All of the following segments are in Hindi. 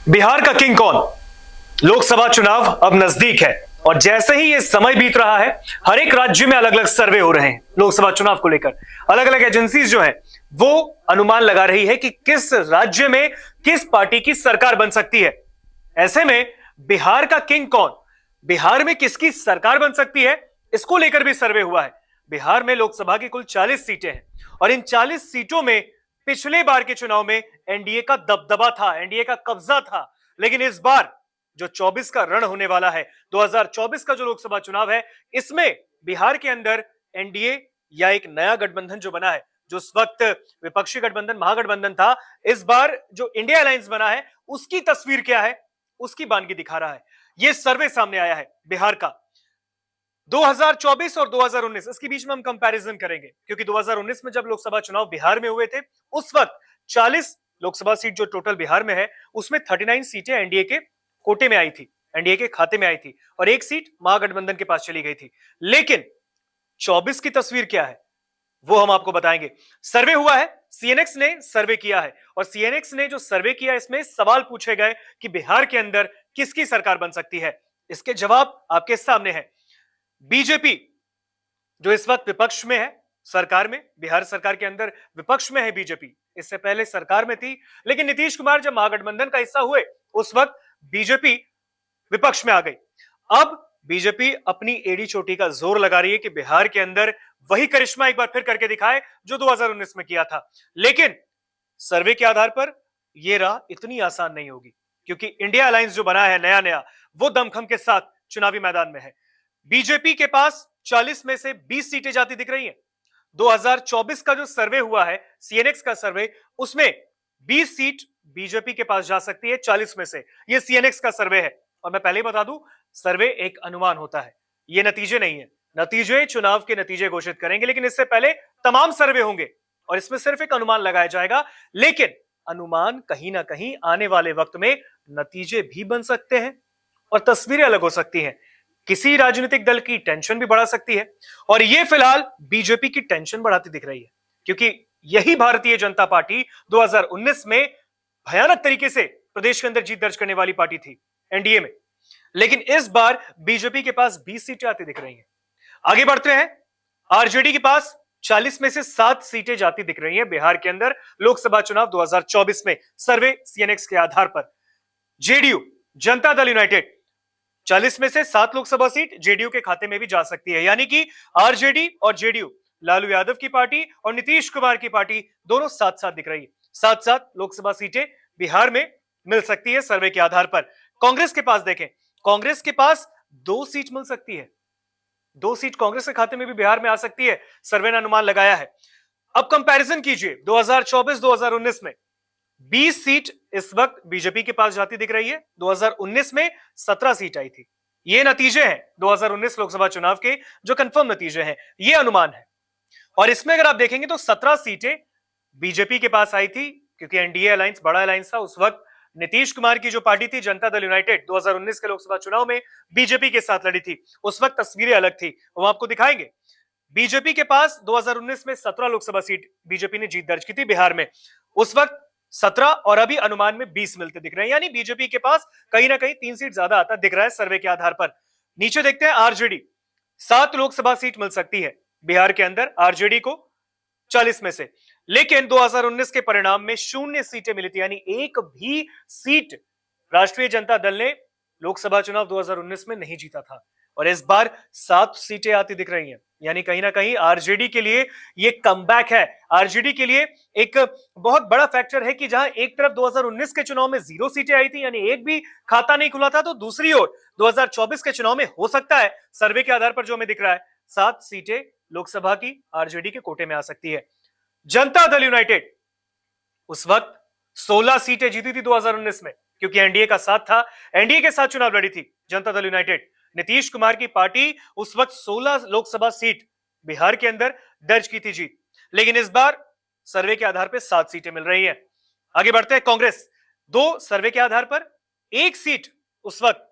बिहार का किंग कौन? लोकसभा चुनाव अब नजदीक है और जैसे ही ये समय बीत रहा है, हर एक राज्य में अलग अलग सर्वे हो रहे हैं लोकसभा चुनाव को लेकर। अलग अलग एजेंसीज जो है वो अनुमान लगा रही है कि किस राज्य में किस पार्टी की सरकार बन सकती है। ऐसे में बिहार का किंग कौन, बिहार में किसकी सरकार बन सकती है, इसको लेकर भी सर्वे हुआ है। बिहार में लोकसभा की कुल 40 सीटें हैं और इन 40 सीटों में पिछले बार के चुनाव में एनडीए का दबदबा था, एनडीए का कब्जा था। लेकिन इस बार जो 24 का रण होने वाला है, 2024 का जो लोकसभा चुनाव है, इसमें बिहार के अंदर एनडीए या एक नया गठबंधन जो बना है, जो उस वक्त विपक्षी गठबंधन महागठबंधन था, इस बार जो इंडिया अलायंस बना है उसकी तस्वीर क्या है, उसकी बानगी दिखा रहा है। यह सर्वे सामने आया है बिहार का 2024 और 2019, इसके बीच में हम कंपैरिजन करेंगे क्योंकि 2019 में जब लोकसभा चुनाव बिहार में हुए थे, उस वक्त 40 लोकसभा सीट जो टोटल बिहार में है उसमें 39 सीटें एनडीए के कोटे में आई थी, एनडीए के खाते में आई थी और एक सीट महागठबंधन के पास चली गई थी। लेकिन 24 की तस्वीर क्या है वो हम आपको बताएंगे। सर्वे हुआ है, सीएनएक्स ने सर्वे किया है और सीएनएक्स ने जो सर्वे किया इसमें सवाल पूछे गए कि बिहार के अंदर किसकी सरकार बन सकती है। इसके जवाब आपके सामने है। बीजेपी जो इस वक्त विपक्ष में है सरकार में, बिहार सरकार के अंदर विपक्ष में है बीजेपी, इससे पहले सरकार में थी, लेकिन नीतीश कुमार जब महागठबंधन का हिस्सा हुए उस वक्त बीजेपी विपक्ष में आ गई। अब बीजेपी अपनी एड़ी चोटी का जोर लगा रही है कि बिहार के अंदर वही करिश्मा एक बार फिर करके दिखाए जो 2019 में किया था। लेकिन सर्वे के आधार पर यह राह इतनी आसान नहीं होगी क्योंकि इंडिया अलायंस जो बना है नया नया, वो दमखम के साथ चुनावी मैदान में है। बीजेपी के पास 40 में से 20 सीटें जाती दिख रही हैं। 2024 का जो सर्वे हुआ है, सीएनएक्स का सर्वे, उसमें 20 सीट बीजेपी के पास जा सकती है 40 में से। यह सीएनएक्स का सर्वे है और मैं पहले ही बता दूं, सर्वे एक अनुमान होता है, ये नतीजे नहीं है। नतीजे चुनाव के नतीजे घोषित करेंगे, लेकिन इससे पहले तमाम सर्वे होंगे और इसमें सिर्फ एक अनुमान लगाया जाएगा। लेकिन अनुमान कहीं ना कहीं आने वाले वक्त में नतीजे भी बन सकते हैं और तस्वीरें अलग हो सकती हैं। किसी राजनीतिक दल की टेंशन भी बढ़ा सकती है और यह फिलहाल बीजेपी की टेंशन बढ़ाती दिख रही है क्योंकि यही भारतीय जनता पार्टी 2019 में भयानक तरीके से प्रदेश के अंदर जीत दर्ज करने वाली पार्टी थी एनडीए में। लेकिन इस बार बीजेपी के पास 20 सीटें आती दिख रही हैं। आगे बढ़ते हैं, आरजेडी के पास 40 में से 7 सीटें जाती दिख रही हैं बिहार के अंदर लोकसभा चुनाव 2024 में, सर्वे सीएनएक्स के आधार पर। जेडीयू, जनता दल यूनाइटेड, 40 में से 7 लोकसभा सीट जेडीयू के खाते में भी जा सकती है, यानी कि आरजेडी और जेडीयू, लालू यादव की पार्टी और नीतीश कुमार की पार्टी, दोनों साथ साथ दिख रही है। 7-7 लोकसभा सीटें बिहार में मिल सकती है सर्वे के आधार पर। कांग्रेस के पास देखें, कांग्रेस के पास 2 सीट मिल सकती है, 2 सीट कांग्रेस के खाते में भी बिहार में आ सकती है, सर्वे ने अनुमान लगाया है। अब कंपैरिजन कीजिए 2024-2019 में 20 सीट इस वक्त बीजेपी के पास जाती दिख रही है, 2019 में 17 सीट आई थी। ये नतीजे हैं 2019 लोकसभा चुनाव के, जो कंफर्म नतीजे हैं, ये अनुमान है। और इसमें अगर आप देखेंगे तो 17 सीटें बीजेपी के पास आई थी क्योंकि एनडीए अलायंस बड़ा अलायंस था। उस वक्त नीतीश कुमार की जो पार्टी थी जनता दल यूनाइटेड, 2019 के लोकसभा चुनाव में बीजेपी के साथ लड़ी थी। उस वक्त तस्वीरें अलग थी, वो आपको दिखाएंगे। बीजेपी के पास 2019 में 17 लोकसभा सीट बीजेपी ने जीत दर्ज की थी बिहार में, उस वक्त 17 और अभी अनुमान में 20 मिलते दिख रहे हैं, यानी बीजेपी के पास कहीं ना कहीं 3 सीट ज्यादा आता दिख रहा है सर्वे के आधार पर। नीचे देखते हैं आरजेडी, 7 लोकसभा सीट मिल सकती है बिहार के अंदर आरजेडी को 40 में से, लेकिन 2019 के परिणाम में 0 सीटें मिली थी, यानी एक भी सीट राष्ट्रीय जनता दल ने लोकसभा चुनाव 2019 में नहीं जीता था और इस बार 7 सीटें आती दिख रही हैं, यानी कहीं ना कहीं आरजेडी के लिए यह कमबैक है। आरजेडी के लिए एक बहुत बड़ा फैक्टर है कि जहां एक तरफ 2019 के चुनाव में 0 सीटें आई थी, यानी एक भी खाता नहीं खुला था, तो दूसरी ओर 2024 के चुनाव में हो सकता है, सर्वे के आधार पर जो हमें दिख रहा है, 7 सीटें लोकसभा की आरजेडी के कोटे में आ सकती है। जनता दल यूनाइटेड उस वक्त 16 सीटें जीती थी 2019 में क्योंकि एनडीए का साथ था, एनडीए के साथ चुनाव लड़ी थी जनता दल यूनाइटेड। नीतीश कुमार की पार्टी उस वक्त 16 लोकसभा सीट बिहार के अंदर दर्ज की थी जीत, लेकिन इस बार सर्वे के आधार पर 7 सीटें मिल रही हैं। आगे बढ़ते हैं, कांग्रेस 2 सर्वे के आधार पर 1 सीट उस वक्त,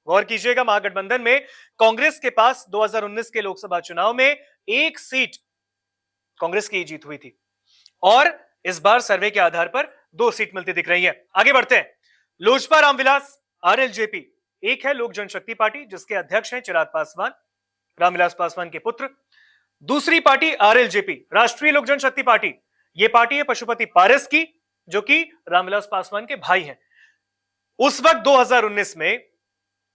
गौर कीजिएगा, महागठबंधन में कांग्रेस के पास 2019 के लोकसभा चुनाव में 1 सीट कांग्रेस की जीत हुई थी और इस बार सर्वे के आधार पर 2 सीट मिलती दिख रही है। आगे बढ़ते हैं, लोजपा रामविलास, आरएलजेपी। एक है लोक जनशक्ति पार्टी जिसके अध्यक्ष हैं चिराग पासवान, रामविलास पासवान के पुत्र। दूसरी पार्टी आरएलजेपी, राष्ट्रीय लोक जनशक्ति पार्टी। यह पार्टी है पशुपति पारस की, जो कि रामविलास पासवान के भाई हैं। उस वक्त 2019 में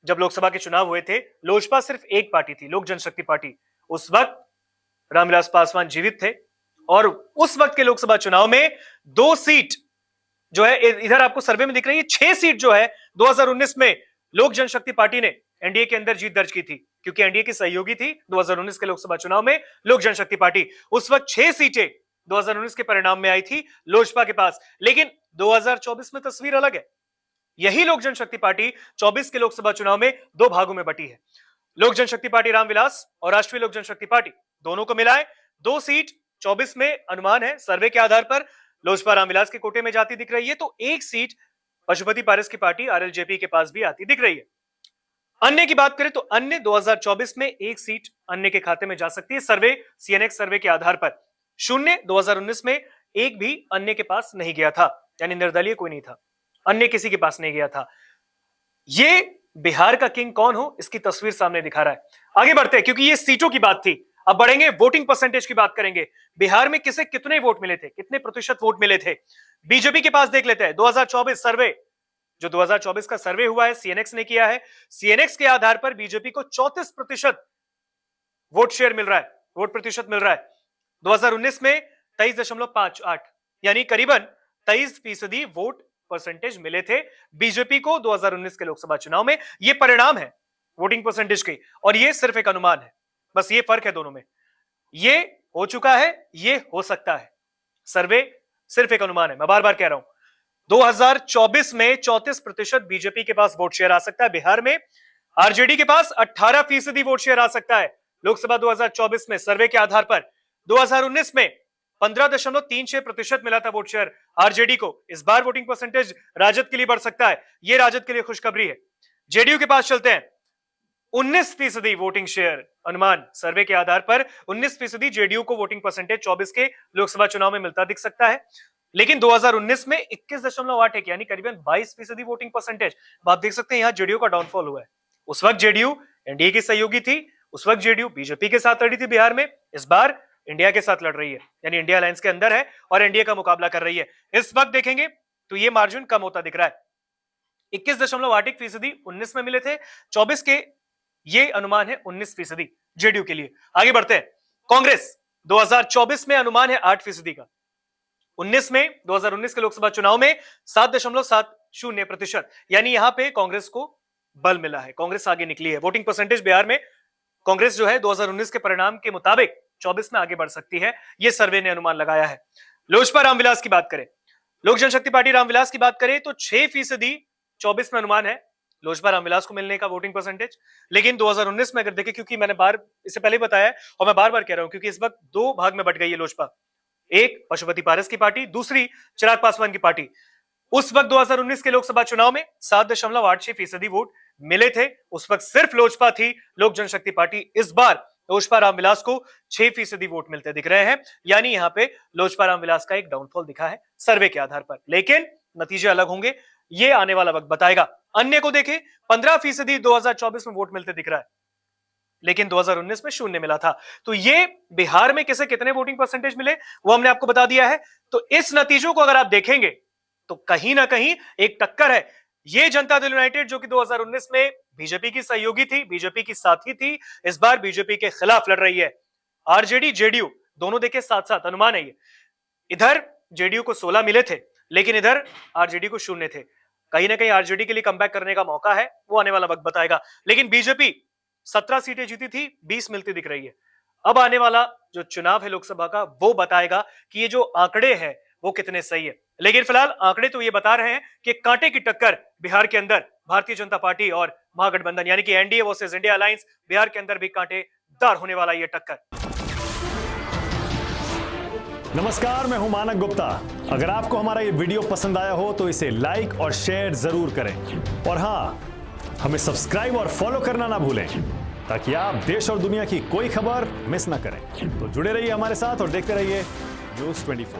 जब लोकसभा के चुनाव हुए थे, लोजपा सिर्फ एक पार्टी थी, लोक जनशक्ति पार्टी। उस वक्त रामविलास पासवान जीवित थे और उस वक्त के लोकसभा चुनाव में 2 सीट जो है, इधर आपको सर्वे में दिख रही है, 6 सीट जो है 2019 में लोक जनशक्ति पार्टी ने एनडीए के अंदर जीत दर्ज की थी, क्योंकि एनडीए की सहयोगी थी 2019 के लोकसभा चुनाव में लोक जनशक्ति पार्टी। उस वक्त 6 सीटें 2019 के परिणाम में आई थी लोजपा के पास। लेकिन 2024 में तस्वीर अलग है। यही लोक जनशक्ति पार्टी 24 के लोकसभा चुनाव में 2 भागों में बटी है। लोक जनशक्ति पार्टी रामविलास और राष्ट्रीय लोक जनशक्ति पार्टी दोनों को मिलाए 2 सीट 24 में अनुमान है सर्वे के आधार पर लोजपा रामविलास के कोटे में जाती दिख रही है, तो 1 सीट पशुपति पारस की पार्टी आरएलजेपी के पास भी आती दिख रही है। अन्य की बात करें तो अन्य 2024 में 1 सीट अन्य के खाते में जा सकती है सर्वे, सीएनएक्स सर्वे के आधार पर। शून्य 2019 में एक भी अन्य के पास नहीं गया था, यानी निर्दलीय कोई नहीं था, अन्य किसी के पास नहीं गया था। ये बिहार का किंग कौन हो, इसकी तस्वीर सामने दिखा रहा है। आगे बढ़ते हैं, क्योंकि ये सीटों की बात थी। अब बढ़ेंगे, वोटिंग परसेंटेज की बात करेंगे। बिहार में किसे कितने वोट मिले थे, कितने प्रतिशत वोट मिले थे, बीजेपी के पास देख लेते हैं। 2024 सर्वे, जो 2024 का सर्वे हुआ है, सीएनएक्स ने किया है। सीएनएक्स के आधार पर बीजेपी को 34% वोट शेयर मिल रहा है, वोट प्रतिशत मिल रहा है। 2019 में 23.58, यानी करीबन 23% वोट परसेंटेज मिले थे बीजेपी को 2019 के लोकसभा चुनाव में। यह परिणाम है वोटिंग परसेंटेज के, और यह सिर्फ एक अनुमान है, बस ये फर्क है दोनों में। ये हो चुका है, ये हो सकता है, सर्वे सिर्फ एक अनुमान है। मैं बार बार कह रहा हूं, 2024 में 34% बीजेपी के पास वोट शेयर आ सकता है बिहार में। आरजेडी के पास 18% वोट शेयर आ सकता है लोकसभा 2024 में सर्वे के आधार पर। 2019 में 15.36% मिला था वोट शेयर आरजेडी को। इस बार वोटिंग परसेंटेज राजद के लिए बढ़ सकता है, यह राजद के लिए खुशखबरी है। जेडीयू के पास चलते हैं, 19% वोटिंग शेयर अनुमान सर्वे के आधार पर। 19% जेडीयू को वोटिंग परसेंटेज 24 के लोकसभा चुनाव में मिलता दिख सकता है। लेकिन 2019 में 21.81, यानी करीबन 22% वोटिंग परसेंटेज। आप देख सकते हैं यहां जेडीयू का डाउनफॉल हुआ है। उस वक्त जेडीयू एनडीए की सहयोगी थी, उस वक्त जेडीयू बीजेपी के साथ लड़ी थी बिहार में, इस बार इंडिया के साथ लड़ रही है, यानी इंडिया अलायंस के अंदर है और एनडीए का मुकाबला कर रही है। इस वक्त देखेंगे तो यह मार्जिन कम होता दिख रहा है। 21.81% 19 में मिले थे, 24 के ये अनुमान है 19% जेडीयू के लिए। आगे बढ़ते हैं, कांग्रेस 2024 में अनुमान है 8% का, 19 में 2019 के लोकसभा चुनाव में 7.70%, यानी यहां पे कांग्रेस को बल मिला है, कांग्रेस आगे निकली है। वोटिंग परसेंटेज बिहार में कांग्रेस जो है 2019 के परिणाम के मुताबिक 24 में आगे बढ़ सकती है, यह सर्वे ने अनुमान लगाया है। लोजपा रामविलास की बात करें, लोक जनशक्ति पार्टी रामविलास की बात करें तो 6% 24 में अनुमान है लोजपा रामविलास को मिलने का वोटिंग परसेंटेज। लेकिन 2019 में अगर देखें, क्योंकि मैंने इससे पहले बताया और मैं बार बार कह रहा हूं, क्योंकि इस वक्त 2 भाग में बट गई है लोजपा, एक पशुपति पारस की पार्टी, दूसरी चिराग पासवान की पार्टी। उस वक्त 2019 के लोकसभा चुनाव में 7.86% वोट मिले थे, उस वक्त सिर्फ लोजपा थी लोक जनशक्ति पार्टी। इस बार लोजपा रामविलास को 6% वोट मिलते दिख रहे हैं, यानी यहां पे लोजपा रामविलास का एक डाउनफॉल दिखा है सर्वे के आधार पर। लेकिन नतीजे अलग होंगे, ये आने वाला वक्त बताएगा। अन्य को देखें, 15% 2024 में वोट मिलते दिख रहा है, लेकिन 2019 में 0 मिला था। तो ये बिहार में किसे कितने वोटिंग परसेंटेज मिले वो हमने आपको बता दिया है। तो इस नतीजों को अगर आप देखेंगे तो कहीं ना कहीं एक टक्कर है। ये जनता दल यूनाइटेड जो कि 2019 में बीजेपी की सहयोगी थी, बीजेपी की साथी थी, इस बार बीजेपी के खिलाफ लड़ रही है। आरजेडी जेडीयू दोनों देखे साथ साथ, अनुमान है ये। इधर जेडीयू को 16 मिले थे, लेकिन इधर आरजेडी को 0 थे। कहीं ना कहीं आरजेडी के लिए कमबैक करने का मौका है, वो आने वाला वक्त बताएगा। लेकिन बीजेपी 17 सीटें जीती थी, 20 मिलती दिख रही है। अब आने वाला जो चुनाव है लोकसभा का, वो बताएगा कि ये जो आंकड़े हैं वो कितने सही है। लेकिन फिलहाल आंकड़े तो ये बता रहे हैं कि कांटे की टक्कर बिहार के अंदर भारतीय जनता पार्टी और महागठबंधन, यानी कि NDA versus India alliance, Bihar के अंदर भी कांटेदार होने वाला ये टक्कर। नमस्कार, मैं हूं मानक गुप्ता। अगर आपको हमारा ये वीडियो पसंद आया हो तो इसे लाइक और शेयर जरूर करें, और हां, हमें सब्सक्राइब और फॉलो करना ना भूलें, ताकि आप देश और दुनिया की कोई खबर मिस ना करें। तो जुड़े रहिए हमारे साथ और देखते रहिए न्यूज़ 24।